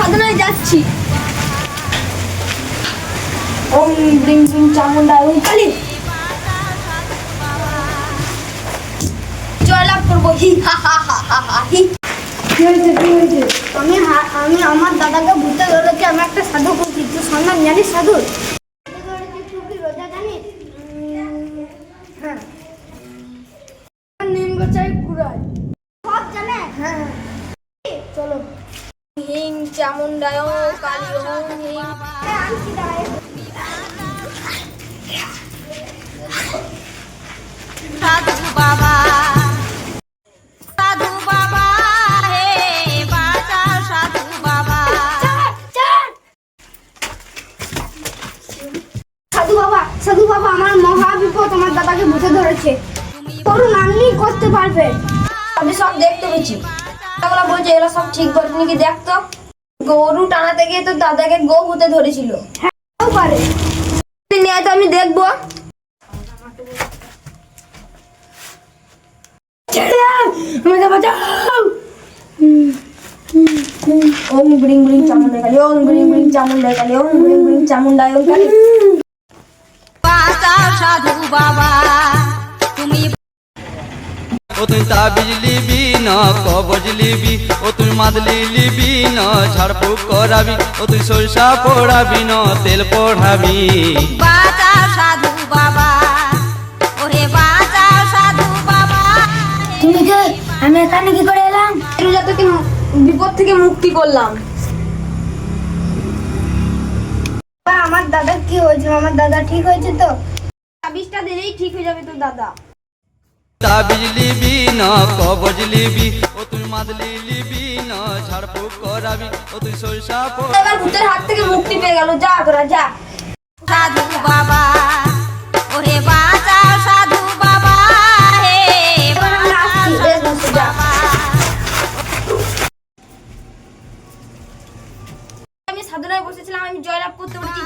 সাধনায় যাচ্ছি। ওম bring bring Chamunda ওম কালী জয়লাভ করবো। হি হা হা হা হা হা হি। কি হয়েছে? আমি আমার দাদাকে ভূতে ধরেছি। আমি একটা সাধু করছি, তুই সম্মান জানিস সাধু? তুই কি রোজা জানিস? হ্যাঁ। নিম গোচাই কুড়াই সব জানে। হ্যাঁ চলো। হিং চামুন্ডায় কালী ওম হিং। আনছি দাঁড়ায়। সাধু বাবা সাধু বাবা হে বাঁচাও সাধু বাবা। সাধু বাবা আমার মহা বিপদ, আমার দাদাকে ভূতে ধরেছে। করুন, আপনি করতে পারবেন। আমি সব দেখতে পেয়েছি। এগুলো বলছে এগুলো সব ঠিক বলেনি কি দেখতো। গরু টানাতে গিয়ে তো দাদাকে গো ভূতে ধরেছিল। হ্যাঁ পারে, নিয়ে তো আমি দেখবো। ওম ব্রিং ব্রিং চামুন্ডা কালী ওম ব্রিং ব্রিং চামুন্ডা কালী ওম ব্রিং ব্রিং চামুন্ডা ওম কালী। বাঁচাও সাধু বাবা তুমি। ও তুই তাবিজ লিবি না কবজ লিবি, ও তুই মাদলি লিবি না ঝাড়ফুঁক করাবি, ও তুই সরষা পড়াবি না তেল পড়াবি। বাঁচাও সাধু বাবা ওরে বাঁচাও সাধু বাবা। তুমি কে? আমি এখানে কি করে এলাম? রোজা তোকে বিপদ থেকে মুক্তি করলাম। আমার দাদা কি হয়েছে? আমার দাদা ঠিক হয়েছে তো? তাবিজটা দিলেই ঠিক হয়ে যাবে তোর দাদা। তাবিজ লিবি না কবজ লিবি, ও তুই মাদলি লিবি না ঝাড়ফুঁক করাবি, ও তুই সরষা পড়াবি। এবার ভূতের হাত থেকে মুক্তি পেয়ে গেল। যা তোরা যা। সাধু বাবা ওরে বাঁচাও সাধু বাবা হে বাঁচাও সাধু বাবা। আমি সাধনায় বসেছিলাম, আমি জয়লাভ করতে পেরেছি।